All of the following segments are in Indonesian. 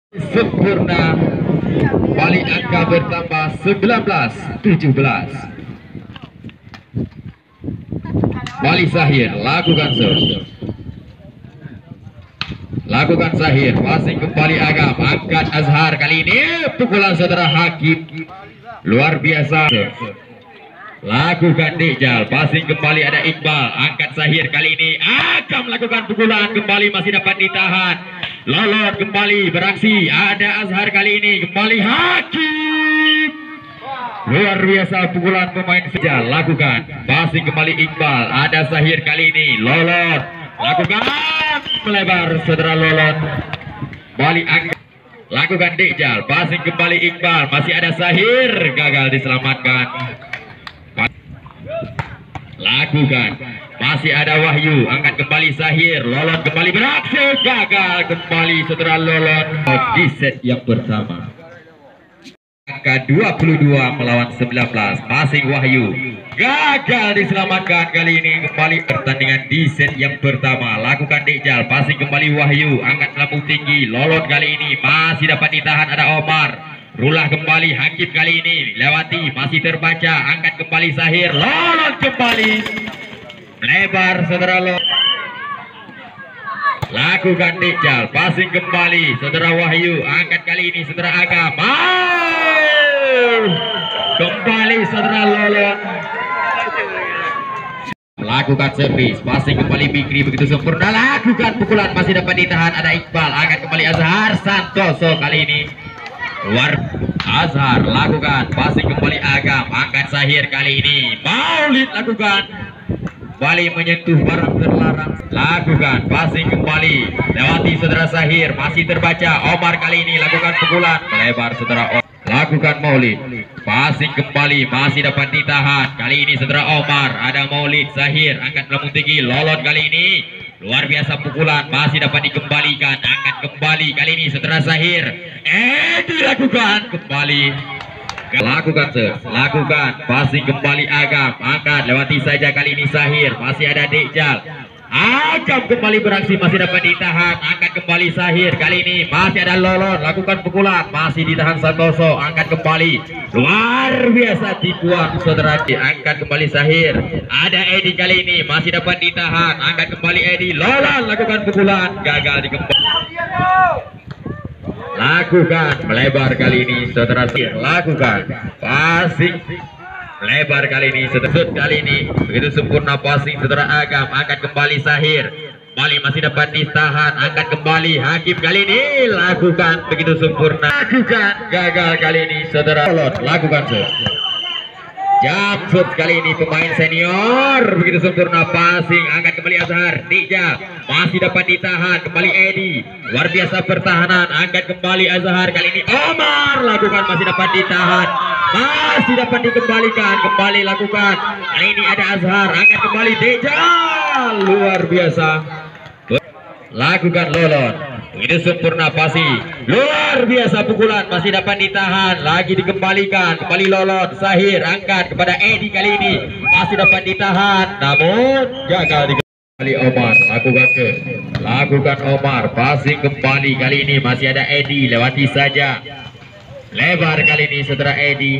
Sempurna. Balik angka bertambah 19-17. Bali Zahir lakukan serve. Lakukan Zahir, passing kembali Agam, angkat Azhar kali ini pukulan saudara Hakim luar biasa. Lakukan Dijal, passing kembali ada Iqbal, angkat Zahir kali ini Agam lakukan pukulan kembali masih dapat ditahan. Lolot kembali beraksi, ada Azhar kali ini kembali Hakim. Luar biasa pukulan pemain saja. Lakukan passing kembali Iqbal, ada Zahir kali ini lolot, lakukan melebar saudara lolot. Balik angkat, lakukan Dijal, passing kembali Iqbal, masih ada Zahir, gagal diselamatkan. Lakukan, masih ada Wahyu, angkat kembali Zahir, lolot kembali beraksi, gagal kembali saudara lolot di set yang pertama. Angka 22 melawan 19, passing Wahyu, gagal diselamatkan kali ini. Kembali pertandingan di set yang pertama. Lakukan Dijal, passing kembali Wahyu, angkat lambung tinggi, lolot kali ini masih dapat ditahan ada Omar. Rulah kembali Hakim kali ini lewati, masih terbaca, angkat kembali Zahir, lolot kembali melebar saudara lolot. Lakukan Dijal, passing kembali saudara Wahyu, angkat kali ini saudara Agam, kembali saudara lolot. Lakukan servis, passing kembali Bikri begitu sempurna, lakukan pukulan masih dapat ditahan ada Iqbal, angkat kembali Azhar Santoso kali ini luar. Azhar lakukan passing kembali Agam, angkat Zahir kali ini Maulid lakukan kembali menyentuh barang terlarang. Lakukan passing kembali lewati saudara Zahir, masih terbaca Omar kali ini lakukan pukulan melebar saudara Omar. Lakukan Maulid, passing kembali masih dapat ditahan kali ini saudara Omar, ada Maulid Zahir, angkat lambung tinggi lolot kali ini luar biasa pukulan masih dapat dikembalikan, angkat kembali kali ini saudara Zahir, dilakukan kembali. Lakukan lakukan passing kembali Agam, angkat lewati saja kali ini Zahir, masih ada Dijal, Agam kembali beraksi masih dapat ditahan, angkat kembali Zahir kali ini masih ada lolot, lakukan pukulan masih ditahan Santoso, angkat kembali luar biasa tipuan saudara, angkat kembali Zahir, ada Edi kali ini masih dapat ditahan, angkat kembali Edi lolot, lakukan pukulan gagal dikembali. Lakukan melebar kali ini saudara Zahir, lakukan passing melebar kali ini saudara, kali ini begitu sempurna passing saudara Agam, angkat kembali Zahir, kembali masih dapat ditahan, angkat kembali Hakim kali ini lakukan begitu sempurna, lakukan gagal kali ini saudara lolot. Lakukan jump shot kali ini pemain senior begitu sempurna passing, angkat kembali Azhar, Dijal masih dapat ditahan kembali Edi, luar biasa pertahanan, angkat kembali Azhar kali ini Omar lakukan masih dapat ditahan, masih dapat dikembalikan, kembali lakukan kali ini ada Azhar, angkat kembali Dijal luar biasa lakukan lolot begitu sempurna passing, luar biasa pukulan masih dapat ditahan, lagi dikembalikan kembali lolot Zahir, angkat kepada Edi kali ini masih dapat ditahan namun gagal kembali Omar, lakukan Omar passing kembali kali ini masih ada Edi, lewati saja lebar kali ini saudara Edi.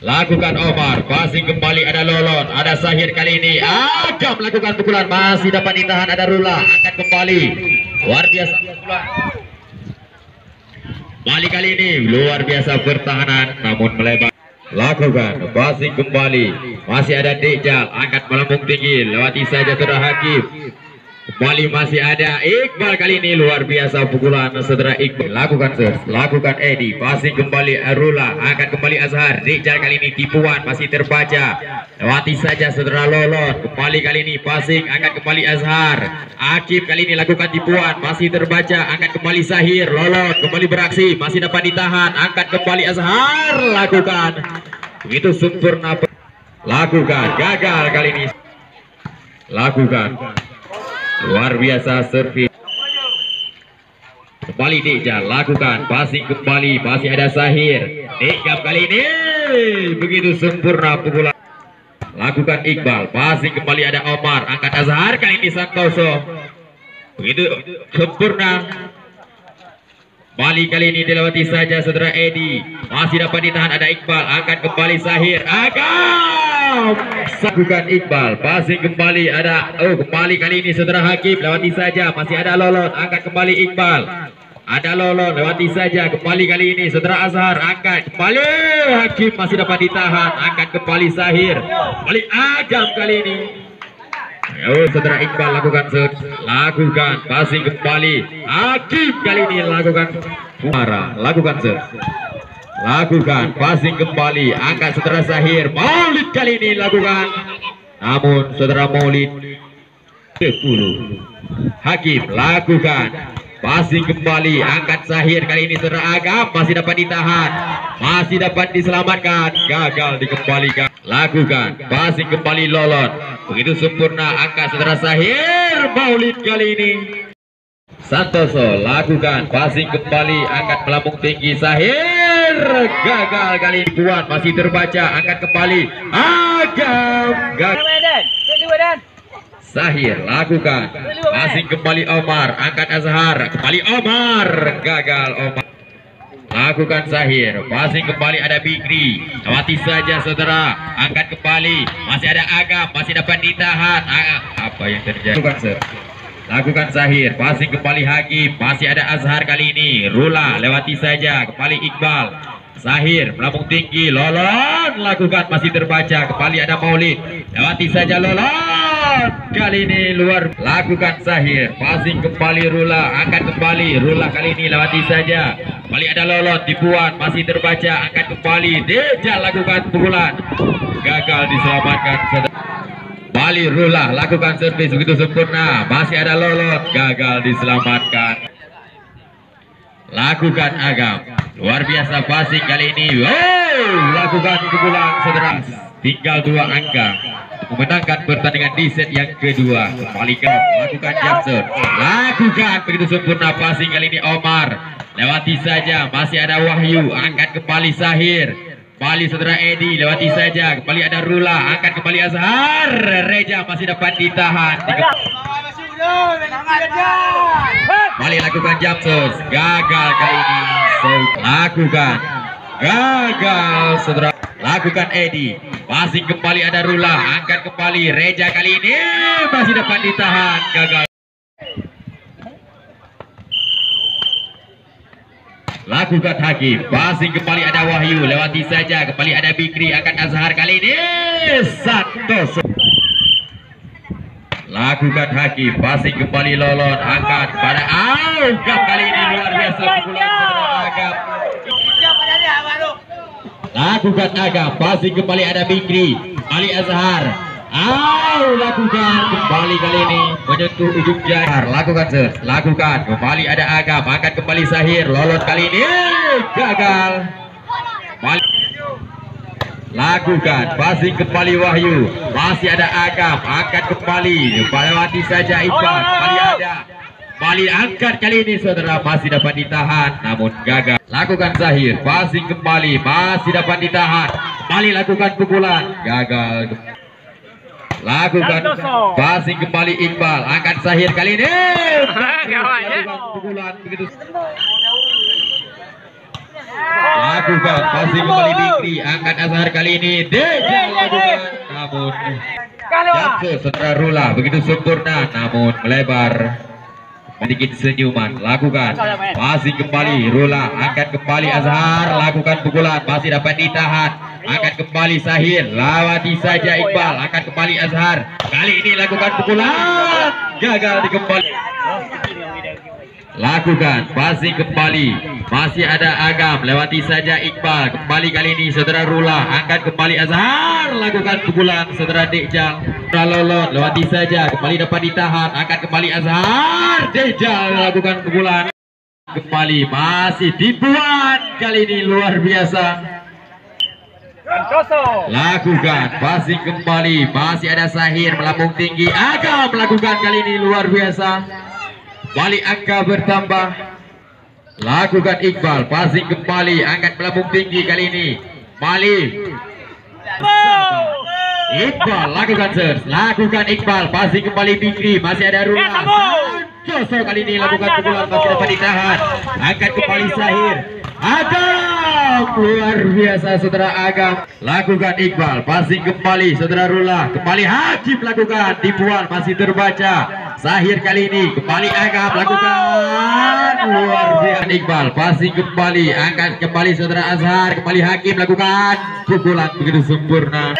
Lakukan Omar, passing kembali ada lolot, ada Zahir kali ini Agam lakukan pukulan masih dapat ditahan ada Rula, angkat kembali luar biasa pukulan balik kali ini luar biasa pertahanan namun melebar. Lakukan passing kembali masih ada Dijal, angkat melambung tinggi lewati saja saudara Hakim, kembali masih ada Iqbal kali ini luar biasa pukulan saudara Iqbal. Lakukan Edi, passing kembali Arula, angkat kembali Azhar, Dijal kali ini tipuan masih terbaca lewati saja saudara lolot, kembali kali ini passing, angkat kembali Azhar, Hakim kali ini lakukan tipuan masih terbaca, angkat kembali Zahir, lolot kembali beraksi masih dapat ditahan, angkat kembali Azhar, lakukan begitu sempurna, lakukan gagal kali ini, lakukan luar biasa servis kembali Dijal, lakukan passing kembali masih ada Zahir, Dijal kali ini begitu sempurna pukulan. Lakukan Iqbal, passing kembali ada Omar, angkat Azhar kali ini Santoso begitu sempurna Balik kali ini dilewati saja saudara Edi. Masih dapat ditahan, ada Iqbal. Angkat kembali Sahir. Agam. Lakukan Iqbal. Passing kembali ada. Kembali kali ini saudara Hakim. Lewati saja. Masih ada Lolon. Angkat kembali Iqbal. Ada Lolon. Lewati saja. Kembali kali ini saudara Azhar. Angkat kembali. Hakim masih dapat ditahan. Angkat kembali Sahir. Balik Agam kali ini. Saudara Iqbal lakukan passing kembali. Hakim kali ini lakukan lakukan passing kembali. Angkat saudara Sahir. Maulid kali ini lakukan, namun saudara Maulid 10. Hakim lakukan passing kembali. Angkat Sahir kali ini saudara Agam masih dapat ditahan, masih dapat diselamatkan, gagal dikembalikan. Lakukan passing kembali Lolon. Begitu sempurna angkat saudara Sahir. Maulid kali ini Santoso lakukan passing kembali. Angkat melambung tinggi Sahir. Gagal kali ini. Puan masih terbaca. Angkat kembali Agam. Gagal. Sahir lakukan passing kembali Omar. Angkat Azhar. Kembali Omar. Gagal Omar. Lakukan Sahir, passing kembali ada Bikri. Lewati saja saudara. Angkat kembali. Masih ada Agam, masih dapat ditahan. Apa yang terjadi? Lakukan Sahir, passing kembali Hakim. Masih ada Azhar kali ini. Rula lewati saja. Kembali Iqbal. Sahir melambung tinggi. Lolon lakukan, masih terbaca. Kembali ada Maulid. Lewati saja Lolon. Kali ini luar. Lakukan Sahir, passing kembali Rula. Angkat kembali Rula kali ini. Lewati saja. Kembali ada Lolon. Tipuan masih terbaca. Angkat kembali. Dejal lakukan pukulan. Gagal diselamatkan. Bali Rula lakukan servis begitu sempurna. Masih ada Lolon. Gagal diselamatkan. Lakukan Agam. Luar biasa passing kali ini. Lakukan pukulan saudara. Tinggal 2 angka memenangkan pertandingan di set yang kedua. Kembalikan. Lakukan Jackson. Lakukan begitu sempurna passing kali ini Omar. Lewati saja. Masih ada Wahyu. Angkat kembali Sahir. Kembali saudara Edi. Lewati saja. Kembali ada Rula. Angkat kembali Azhar. Reja masih dapat ditahan. Kembali lakukan Jackson. Gagal kali ini. Lakukan. Gagal saudara. Lakukan Edi. Passing kembali ada Rula. Angkat kembali Reja kali ini. Masih dapat ditahan. Gagal. Lakukan Hakim. Passing kembali ada Wahyu. Lewati saja. Kembali ada Bikri. Angkat Azhar kali ini. Santoso. Lakukan Hakim. Passing kembali Lolon. Angkat pada Agam kali ini. Luar biasa pukulan saudara Agam. Lakukan Agam. Passing kembali ada Bikri. Kembali Azhar. Lakukan kembali kali ini menyentuh ujung jari. Lakukan lakukan kembali ada Agam. Angkat kembali Sahir. Lolon kali ini gagal. Lakukan passing kembali Wahyu. Masih ada Agam. Angkat kembali. Lewati saja Iqbal. Kembali ada. Kembali angkat kali ini saudara. Masih dapat ditahan namun gagal. Lakukan Sahir. Passing kembali. Masih dapat ditahan. Kembali lakukan pukulan. Gagal. Lakukan passing kembali Iqbal. Angkat Sahir kali ini. Pukulan begitu. Lakukan passing kembali Bikri. Angkat Azhar kali ini. Dejal lakukan. Namun Jackson setelah Rula begitu sempurna namun melebar. Sedikit senyuman. Lakukan passing kembali Rula. Angkat kembali Azhar. Lakukan pukulan. Masih dapat ditahan. Angkat kembali Sahir. Lawati saja Iqbal. Angkat kembali Azhar. Kali ini lakukan pukulan. Gagal dikembali. Lakukan passing kembali. Masih ada Agam. Lewati saja Iqbal. Kembali kali ini saudara Rula. Angkat kembali Azhar. Lakukan pukulan saudara Dejal. Lolon. Lewati saja. Kembali dapat ditahan. Angkat kembali Azhar. Dejal lakukan pukulan. Kembali masih dibuat. Kali ini luar biasa. Lakukan passing kembali. Masih ada Sahir melambung tinggi. Agam melakukan kali ini luar biasa. Balik angka bertambah. Lakukan Iqbal. Passing kembali. Angkat melambung tinggi kali ini. Mali. Iqbal lakukan search. Lakukan Iqbal. Passing kembali Bikri. Masih ada Rula. Santoso kali ini lakukan pukulan masih dapat ditahan. Angkat kembali Sahir. Agam luar biasa saudara Agam. Lakukan Iqbal, passing kembali saudara Rula. Kembali Hakim lakukan dibuat masih terbaca. Sahir kali ini kembali Agam lakukan luar biasa. Iqbal passing kembali, angkat kembali saudara Azhar. Kembali Hakim lakukan pukulan begitu sempurna.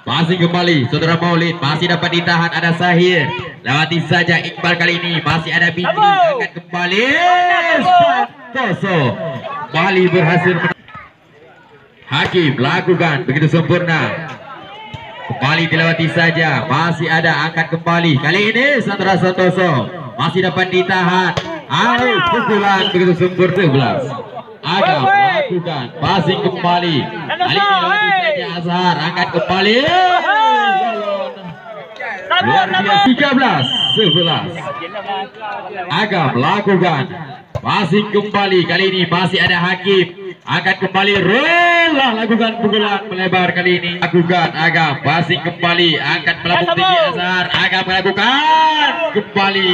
Passing kembali saudara Maulid, masih dapat ditahan, ada Sahir, lewati saja Iqbal kali ini, masih ada Bikri, angkat kembali Santoso kembali berhasil. Hakim lakukan begitu sempurna, kembali dilewati saja, masih ada, angkat kembali kali ini Sandra Santoso masih dapat ditahan. Pukulan begitu sempurna. 11 Agam lakukan passing kembali, kali ini lewati saja Azhar, angkat kembali luar biasa. 13-11 Agam lakukan passing kembali, kali ini masih ada Hakim, angkat kembali Rela lakukan pukulan melebar kali ini. Lakukan Agam passing kembali, angkat melambung tinggi Azhar, Agam melakukan kembali.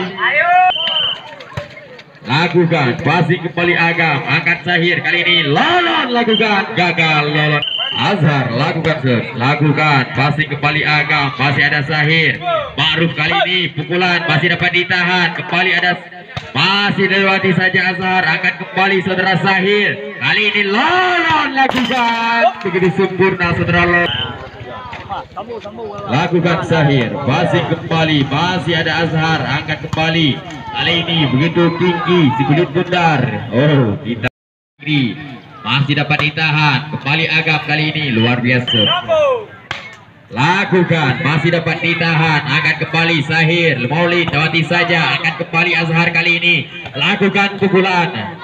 Lakukan passing kembali Agam, angkat Sahir, kali ini Lolon lakukan, gagal Lolon. Azhar lakukan lakukan passing kembali Agam, masih ada Sahir. Ma'ruf kali ini pukulan masih dapat ditahan, kembali ada, masih dilewati saja Azhar, angkat kembali saudara Sahir, kali ini Lolon lakukan begitu sempurna saudara Lolon. Lakukan Sahir, passing kembali, masih ada Azhar, angkat kembali, kali ini begitu tinggi si kulit bundar. Tidak masih dapat ditahan, kembali Agam kali ini luar biasa. Lakukan masih dapat ditahan, angkat kembali Sahir, Maulid lewati saja, angkat kembali Azhar kali ini, lakukan pukulan.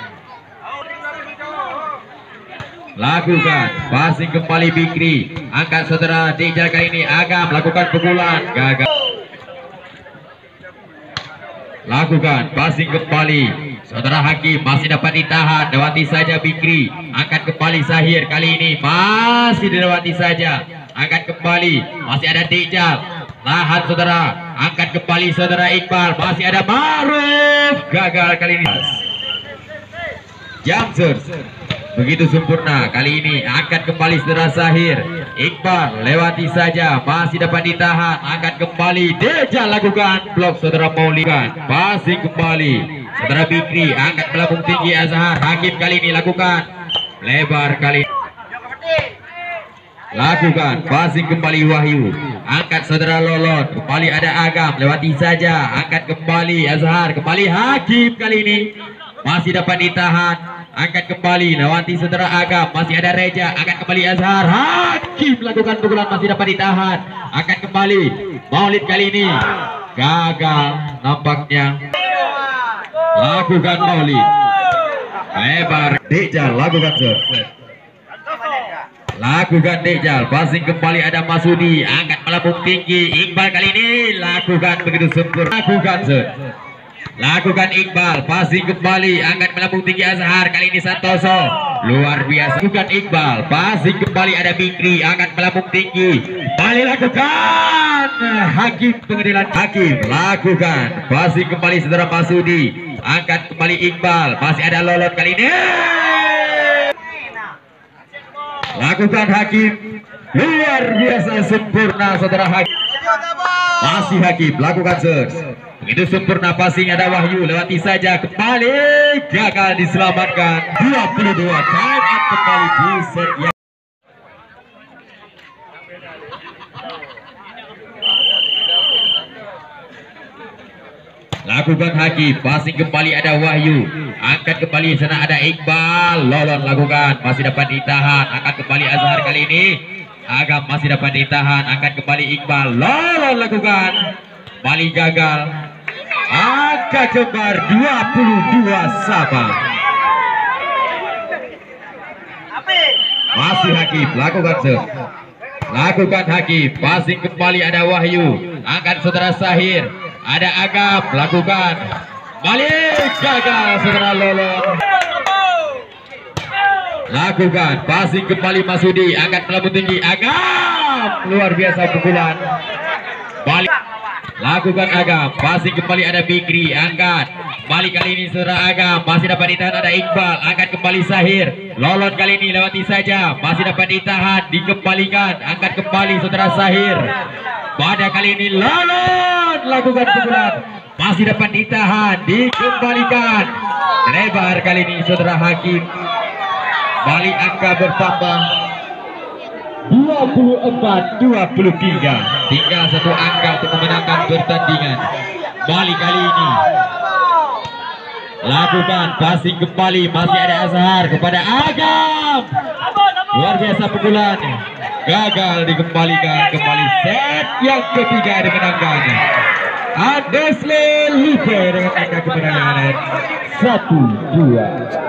Lakukan passing kembali Bikri, angkat saudara Dejal kali ini Agam lakukan pukulan, gagal. Lakukan passing kembali saudara Hakim, masih dapat ditahan, lewati saja Bikri, angkat kembali Sahir, kali ini masih dilewati saja, angkat kembali, masih ada Dejal, tahan saudara, angkat kembali saudara Iqbal, masih ada Ma'ruf, gagal kali ini. Jamser begitu sempurna, kali ini angkat kembali saudara Sahir, Iqbal lewati saja, masih dapat ditahan, angkat kembali Dejal lakukan blok saudara Maulikan, passing kembali saudara Bikri, angkat melambung tinggi Azhar, Hakim kali ini lakukan lebar kali ini. Lakukan passing kembali Wahyu, angkat saudara Lolon, kembali ada Agam lewati saja, angkat kembali Azhar, kembali Hakim kali ini masih dapat ditahan, angkat kembali lewati saudara Agam, masih ada Reja, angkat kembali Azhar, Hakim lakukan pukulan masih dapat ditahan, angkat kembali Maulid kali ini gagal nampaknya. Lakukan Maulid lebar, Dejal lakukan lakukan Dejal, passing kembali ada Masudi, angkat melambung tinggi Iqbal kali ini lakukan begitu sempurna. Lakukan Iqbal, passing kembali, angkat melambung tinggi Azhar, kali ini Santoso luar biasa. Lakukan Iqbal, passing kembali ada Bikri, angkat melambung tinggi, kembali lakukan Hakim, pengadilan Hakim lakukan passing kembali saudara Masudi, angkat kembali Iqbal, masih ada Lolot kali ini lakukan Hakim, luar biasa sempurna saudara Hakim, masih Hakim lakukan begitu sempurna, passing ada Wahyu lewati saja, kembali gagal diselamatkan. 22 time out kembali di set yang lakukan Hakim, passing kembali ada Wahyu, angkat kembali sana ada Iqbal, Lolon lakukan masih dapat ditahan, angkat kembali Azhar kali ini Agam masih dapat ditahan, angkat kembali Iqbal, Lolon lakukan kembali gagal, angka kembar 22 sama. Masih Hakim lakukan Hakim, passing kembali ada Wahyu, angkat saudara Sahir, ada Agam lakukan balik, gagal saudara Lolon. Lakukan passing kembali Masudi, angkat melambung tinggi Agam, luar biasa pukulan balik. lakukan Agam, passing kembali ada Fikri, angkat kembali kali ini saudara Agam, masih dapat ditahan ada Iqbal, angkat kembali Sahir, Lolon kali ini lewati saja, masih dapat ditahan, dikembalikan, angkat kembali saudara Sahir, pada kali ini Lolon lakukan pukulan, masih dapat ditahan, dikembalikan, lebar kali ini saudara Hakim, balik angka bertambah 24-23, tinggal satu angka untuk memenangkan pertandingan. Balik kali ini lakukan passing kembali, masih ada Azhar kepada Agam, luar biasa pukulan, gagal dikembalikan, kembali set yang ketiga dimenangkan Adesle Lipe dengan angka kemenangan 1-2.